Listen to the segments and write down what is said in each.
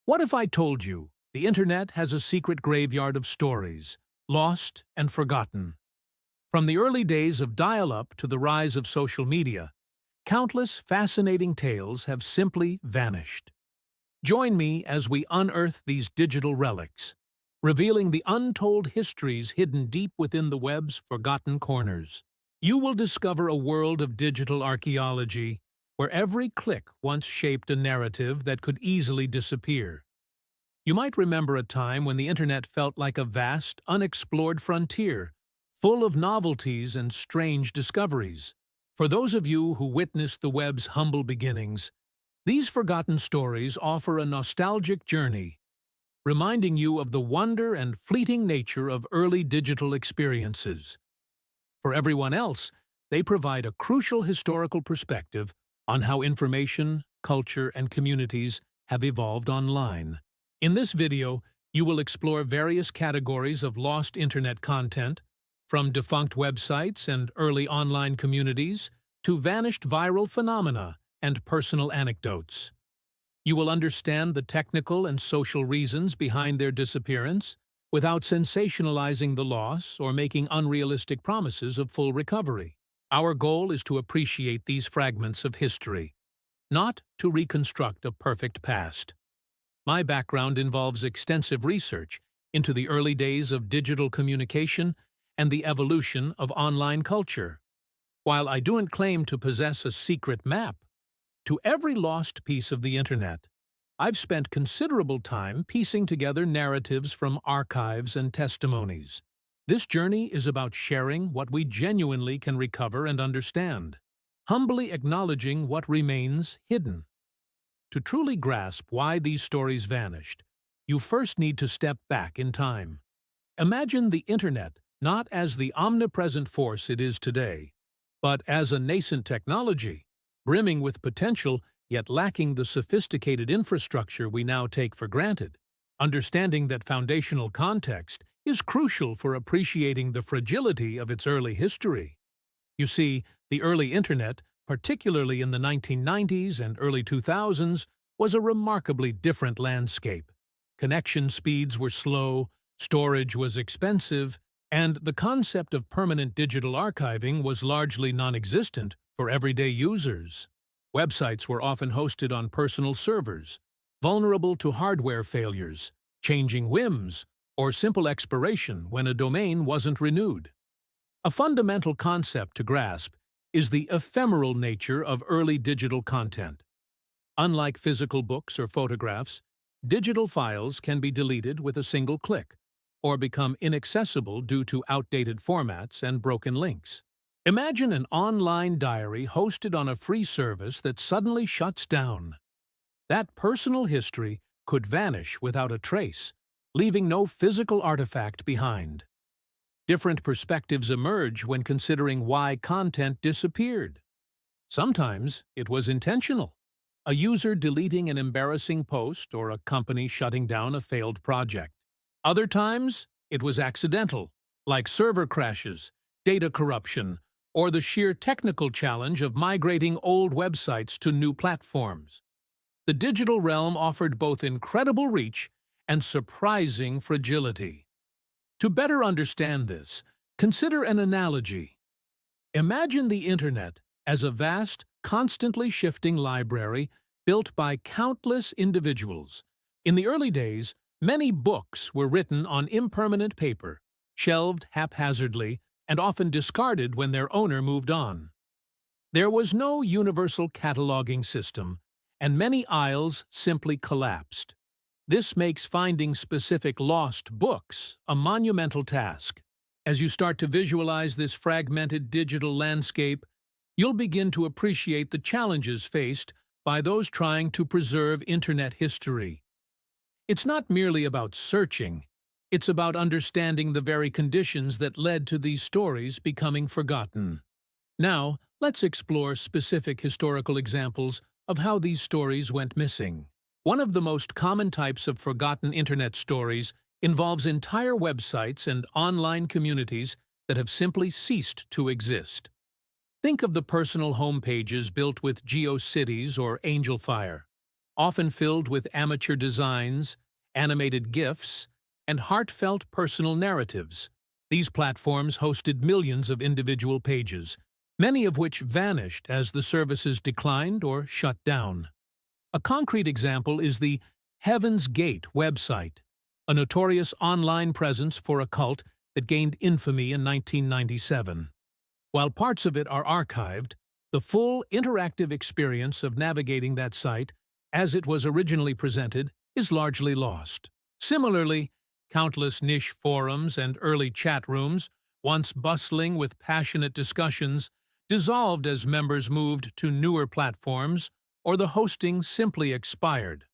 What if I told you the internet has a secret graveyard of stories, lost and forgotten? From the early days of dial-up to the rise of social media, countless fascinating tales have simply vanished. Join me as we unearth these digital relics, revealing the untold histories hidden deep within the web's forgotten corners. You will discover a world of digital archaeology where every click once shaped a narrative that could easily disappear. You might remember a time when the internet felt like a vast, unexplored frontier, full of novelties and strange discoveries. For those of you who witnessed the web's humble beginnings, these forgotten stories offer a nostalgic journey, reminding you of the wonder and fleeting nature of early digital experiences. For everyone else, they provide a crucial historical perspective on how information, culture, and communities have evolved online. In this video, you will explore various categories of lost internet content, from defunct websites and early online communities to vanished viral phenomena and personal anecdotes. You will understand the technical and social reasons behind their disappearance without sensationalizing the loss or making unrealistic promises of full recovery. Our goal is to appreciate these fragments of history, not to reconstruct a perfect past. My background involves extensive research into the early days of digital communication and the evolution of online culture. While I don't claim to possess a secret map to every lost piece of the internet, I've spent considerable time piecing together narratives from archives and testimonies. This journey is about sharing what we genuinely can recover and understand, humbly acknowledging what remains hidden. To truly grasp why these stories vanished, you first need to step back in time. Imagine the internet not as the omnipresent force it is today, but as a nascent technology, brimming with potential yet lacking the sophisticated infrastructure we now take for granted. Understanding that foundational context is crucial for appreciating the fragility of its early history. You see, the early internet, particularly in the 1990s and early 2000s, was a remarkably different landscape. Connection speeds were slow, storage was expensive, and the concept of permanent digital archiving was largely non-existent for everyday users. Websites were often hosted on personal servers, vulnerable to hardware failures, changing whims, or simple expiration when a domain wasn't renewed. A fundamental concept to grasp is the ephemeral nature of early digital content. Unlike physical books or photographs, digital files can be deleted with a single click, or become inaccessible due to outdated formats and broken links. Imagine an online diary hosted on a free service that suddenly shuts down. That personal history could vanish without a trace, leaving no physical artifact behind. Different perspectives emerge when considering why content disappeared. Sometimes it was intentional, a user deleting an embarrassing post or a company shutting down a failed project. Other times, it was accidental, like server crashes, data corruption, or the sheer technical challenge of migrating old websites to new platforms. The digital realm offered both incredible reach and surprising fragility. To better understand this, consider an analogy. Imagine the internet as a vast, constantly shifting library built by countless individuals. In the early days, many books were written on impermanent paper, shelved haphazardly, and often discarded when their owner moved on. There was no universal cataloging system, and many aisles simply collapsed. This makes finding specific lost books a monumental task. As you start to visualize this fragmented digital landscape, you'll begin to appreciate the challenges faced by those trying to preserve internet history. It's not merely about searching, it's about understanding the very conditions that led to these stories becoming forgotten. Now, let's explore specific historical examples of how these stories went missing. One of the most common types of forgotten internet stories involves entire websites and online communities that have simply ceased to exist. Think of the personal homepages built with GeoCities or AngelFire. often filled with amateur designs, animated GIFs, and heartfelt personal narratives. These platforms hosted millions of individual pages, many of which vanished as the services declined or shut down. A concrete example is the Heaven's Gate website, a notorious online presence for a cult that gained infamy in 1997. While parts of it are archived, the full interactive experience of navigating that site, as it was originally presented, is largely lost. Similarly, countless niche forums and early chat rooms, once bustling with passionate discussions, dissolved as members moved to newer platforms or the hosting simply expired.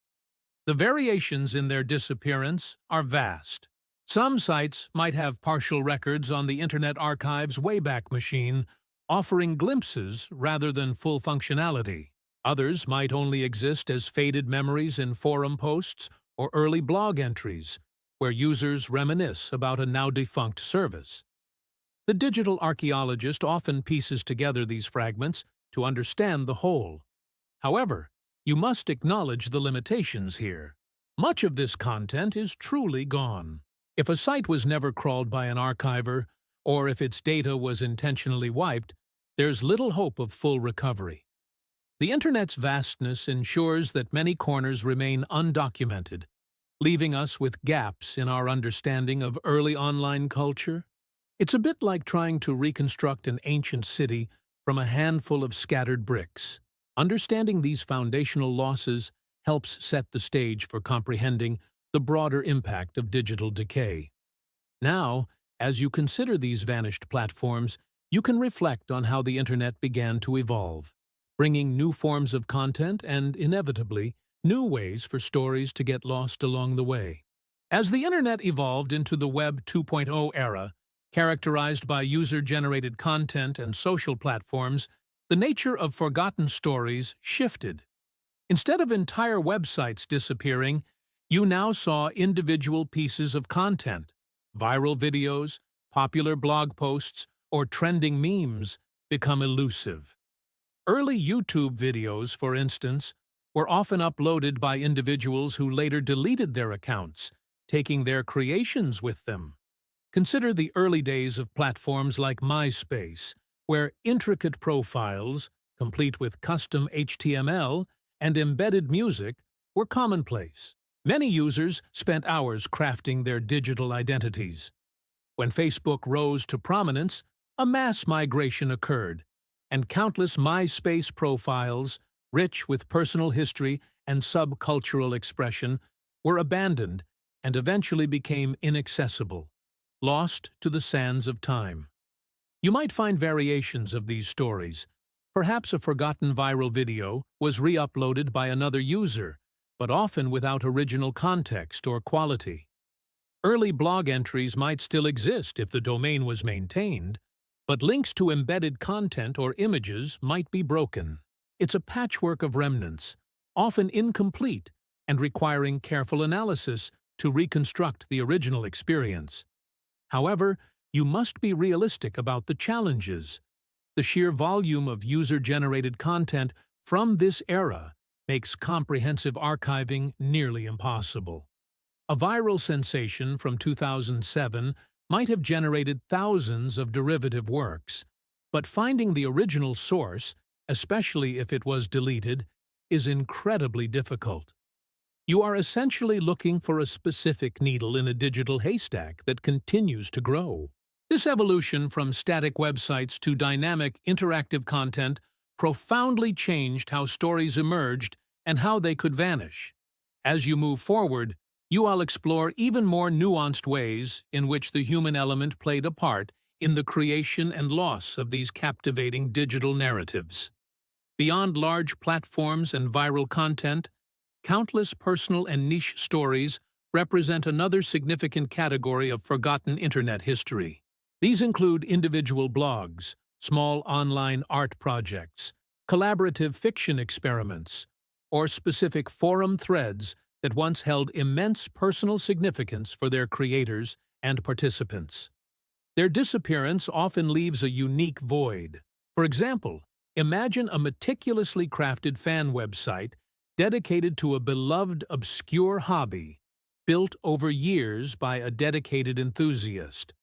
The variations in their disappearance are vast. Some sites might have partial records on the Internet Archive's Wayback Machine, offering glimpses rather than full functionality. Others might only exist as faded memories in forum posts or early blog entries, where users reminisce about a now-defunct service. The digital archaeologist often pieces together these fragments to understand the whole. However, you must acknowledge the limitations here. Much of this content is truly gone. If a site was never crawled by an archiver, or if its data was intentionally wiped, there's little hope of full recovery. The Internet's vastness ensures that many corners remain undocumented, leaving us with gaps in our understanding of early online culture. It's a bit like trying to reconstruct an ancient city from a handful of scattered bricks. Understanding these foundational losses helps set the stage for comprehending the broader impact of digital decay. Now, as you consider these vanished platforms, you can reflect on how the Internet began to evolve, bringing new forms of content and, inevitably, new ways for stories to get lost along the way. As the Internet evolved into the Web 2.0 era, characterized by user-generated content and social platforms, the nature of forgotten stories shifted. Instead of entire websites disappearing, you now saw individual pieces of content, viral videos, popular blog posts, or trending memes become elusive. Early YouTube videos, for instance, were often uploaded by individuals who later deleted their accounts, taking their creations with them. Consider the early days of platforms like MySpace, where intricate profiles, complete with custom HTML and embedded music, were commonplace. Many users spent hours crafting their digital identities. When Facebook rose to prominence, a mass migration occurred, and countless MySpace profiles, rich with personal history and subcultural expression, were abandoned and eventually became inaccessible, lost to the sands of time. You might find variations of these stories. Perhaps a forgotten viral video was re-uploaded by another user, but often without original context or quality. Early blog entries might still exist if the domain was maintained, but links to embedded content or images might be broken. It's a patchwork of remnants, often incomplete and requiring careful analysis to reconstruct the original experience. However, you must be realistic about the challenges. The sheer volume of user-generated content from this era makes comprehensive archiving nearly impossible. A viral sensation from 2007 might have generated thousands of derivative works, but finding the original source, especially if it was deleted, is incredibly difficult. You are essentially looking for a specific needle in a digital haystack that continues to grow. This evolution from static websites to dynamic, interactive content profoundly changed how stories emerged and how they could vanish. As you move forward, you will explore even more nuanced ways in which the human element played a part in the creation and loss of these captivating digital narratives. Beyond large platforms and viral content, countless personal and niche stories represent another significant category of forgotten Internet history. These include individual blogs, small online art projects, collaborative fiction experiments, or specific forum threads that once held immense personal significance for their creators and participants. Their disappearance often leaves a unique void. For example, imagine a meticulously crafted fan website dedicated to a beloved obscure hobby, built over years by a dedicated enthusiast.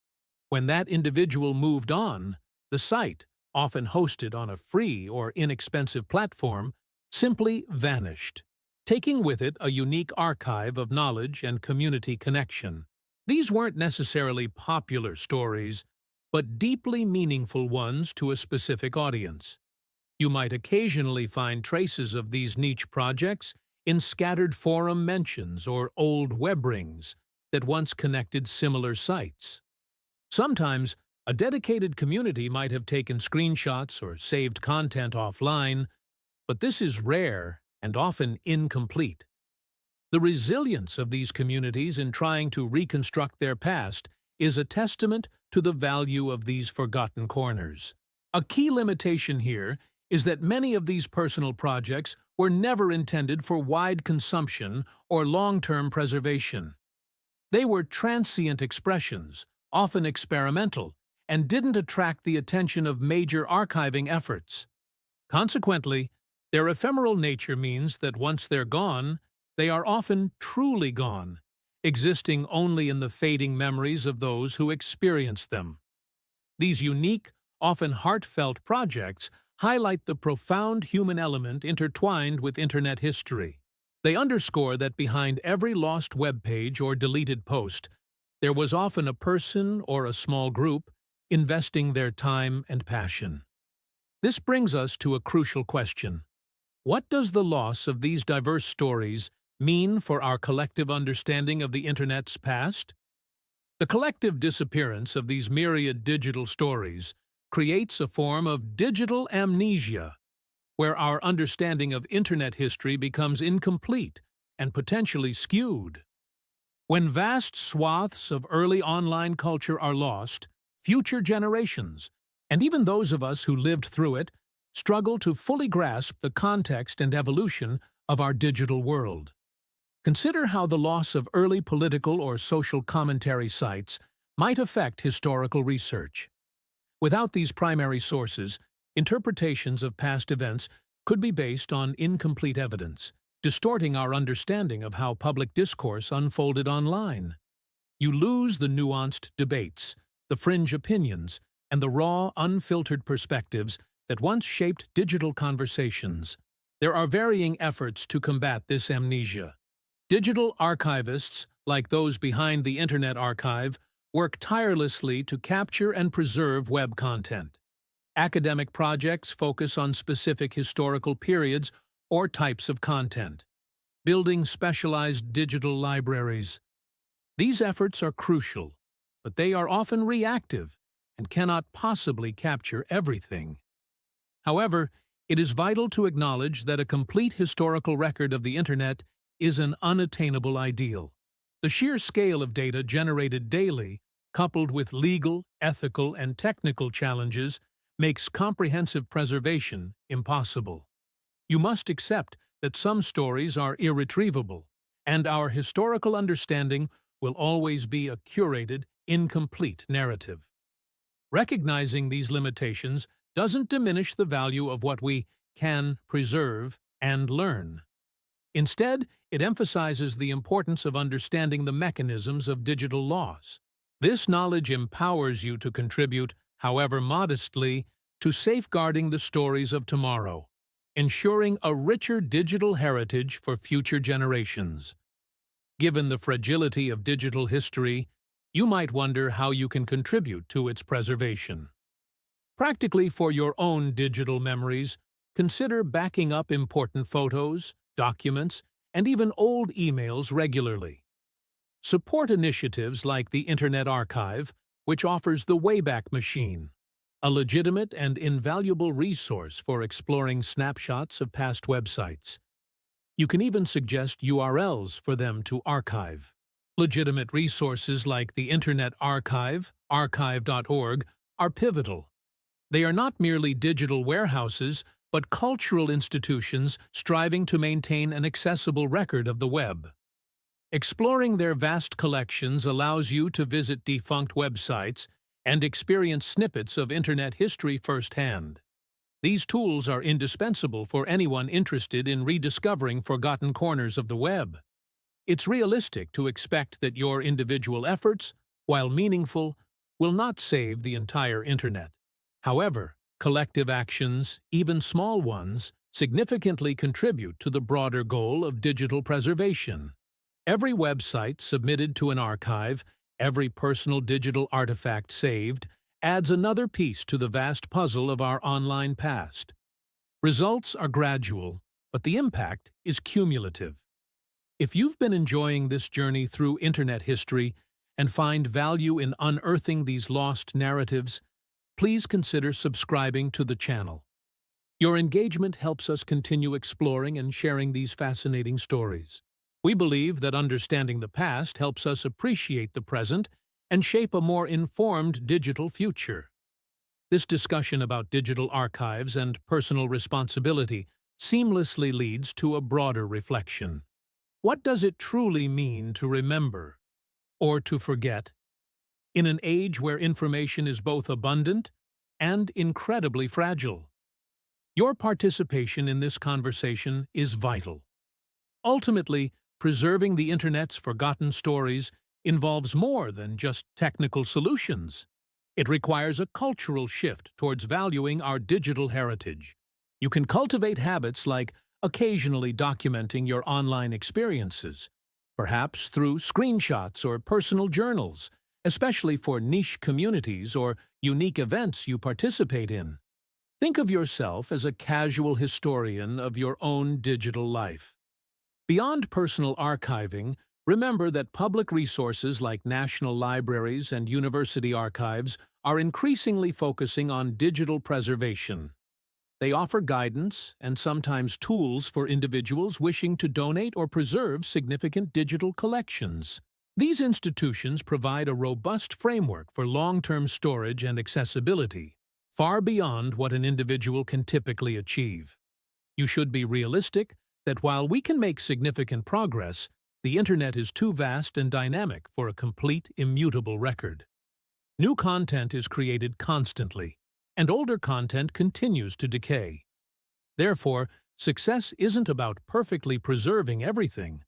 When that individual moved on, the site, often hosted on a free or inexpensive platform, simply vanished, taking with it a unique archive of knowledge and community connection. These weren't necessarily popular stories, but deeply meaningful ones to a specific audience. You might occasionally find traces of these niche projects in scattered forum mentions or old web rings that once connected similar sites. Sometimes, a dedicated community might have taken screenshots or saved content offline, but this is rare and often incomplete. The resilience of these communities in trying to reconstruct their past is a testament to the value of these forgotten corners. A key limitation here is that many of these personal projects were never intended for wide consumption or long-term preservation. They were transient expressions, often experimental, and didn't attract the attention of major archiving efforts. Consequently, their ephemeral nature means that once they're gone, they are often truly gone, existing only in the fading memories of those who experienced them. These unique, often heartfelt projects highlight the profound human element intertwined with Internet history. They underscore that behind every lost web page or deleted post, there was often a person or a small group investing their time and passion. This brings us to a crucial question. What does the loss of these diverse stories mean for our collective understanding of the Internet's past? The collective disappearance of these myriad digital stories creates a form of digital amnesia, where our understanding of Internet history becomes incomplete and potentially skewed. When vast swaths of early online culture are lost, future generations, and even those of us who lived through it, struggle to fully grasp the context and evolution of our digital world. Consider how the loss of early political or social commentary sites might affect historical research. Without these primary sources, interpretations of past events could be based on incomplete evidence, distorting our understanding of how public discourse unfolded online. You lose the nuanced debates, the fringe opinions, and the raw, unfiltered perspectives that once shaped digital conversations. There are varying efforts to combat this amnesia. Digital archivists, like those behind the Internet Archive, work tirelessly to capture and preserve web content. Academic projects focus on specific historical periods or types of content, building specialized digital libraries. These efforts are crucial, but they are often reactive and cannot possibly capture everything. However, it is vital to acknowledge that a complete historical record of the Internet is an unattainable ideal. The sheer scale of data generated daily, coupled with legal, ethical, and technical challenges, makes comprehensive preservation impossible. You must accept that some stories are irretrievable, and our historical understanding will always be a curated, incomplete narrative. Recognizing these limitations doesn't diminish the value of what we can preserve and learn. Instead, it emphasizes the importance of understanding the mechanisms of digital loss. This knowledge empowers you to contribute, however modestly, to safeguarding the stories of tomorrow, ensuring a richer digital heritage for future generations. Given the fragility of digital history, you might wonder how you can contribute to its preservation. Practically, for your own digital memories, consider backing up important photos, documents, and even old emails regularly. Support initiatives like the Internet Archive, which offers the Wayback Machine, a legitimate and invaluable resource for exploring snapshots of past websites. You can even suggest URLs for them to archive. Legitimate resources like the Internet Archive, archive.org, are pivotal. They are not merely digital warehouses, but cultural institutions striving to maintain an accessible record of the web. Exploring their vast collections allows you to visit defunct websites and experience snippets of Internet history firsthand. These tools are indispensable for anyone interested in rediscovering forgotten corners of the web. It's realistic to expect that your individual efforts, while meaningful, will not save the entire Internet. However, collective actions, even small ones, significantly contribute to the broader goal of digital preservation. Every website submitted to an archive, every personal digital artifact saved, adds another piece to the vast puzzle of our online past. Results are gradual, but the impact is cumulative. If you've been enjoying this journey through Internet history and find value in unearthing these lost narratives, please consider subscribing to the channel. Your engagement helps us continue exploring and sharing these fascinating stories. We believe that understanding the past helps us appreciate the present and shape a more informed digital future. This discussion about digital archives and personal responsibility seamlessly leads to a broader reflection. What does it truly mean to remember or to forget? In an age where information is both abundant and incredibly fragile, your participation in this conversation is vital. Ultimately, preserving the Internet's forgotten stories involves more than just technical solutions. It requires a cultural shift towards valuing our digital heritage. You can cultivate habits like occasionally documenting your online experiences, perhaps through screenshots or personal journals, especially for niche communities or unique events you participate in. Think of yourself as a casual historian of your own digital life. Beyond personal archiving, remember that public resources like national libraries and university archives are increasingly focusing on digital preservation. They offer guidance and sometimes tools for individuals wishing to donate or preserve significant digital collections. These institutions provide a robust framework for long-term storage and accessibility, far beyond what an individual can typically achieve. You should be realistic that while we can make significant progress, the Internet is too vast and dynamic for a complete, immutable record. New content is created constantly, and older content continues to decay. Therefore, success isn't about perfectly preserving everything,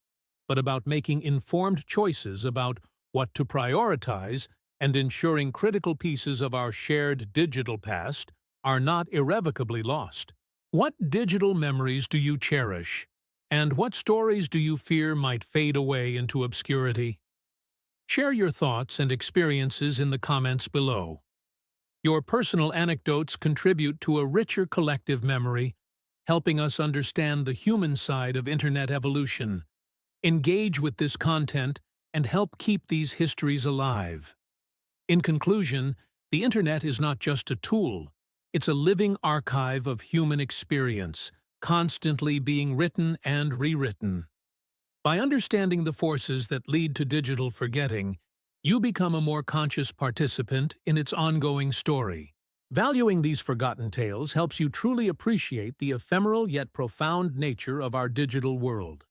but about making informed choices about what to prioritize and ensuring critical pieces of our shared digital past are not irrevocably lost. What digital memories do you cherish? And what stories do you fear might fade away into obscurity? Share your thoughts and experiences in the comments below. Your personal anecdotes contribute to a richer collective memory, helping us understand the human side of Internet evolution. Engage with this content and help keep these histories alive. In conclusion, the Internet is not just a tool. It's a living archive of human experience, constantly being written and rewritten. By understanding the forces that lead to digital forgetting, you become a more conscious participant in its ongoing story. Valuing these forgotten tales helps you truly appreciate the ephemeral yet profound nature of our digital world.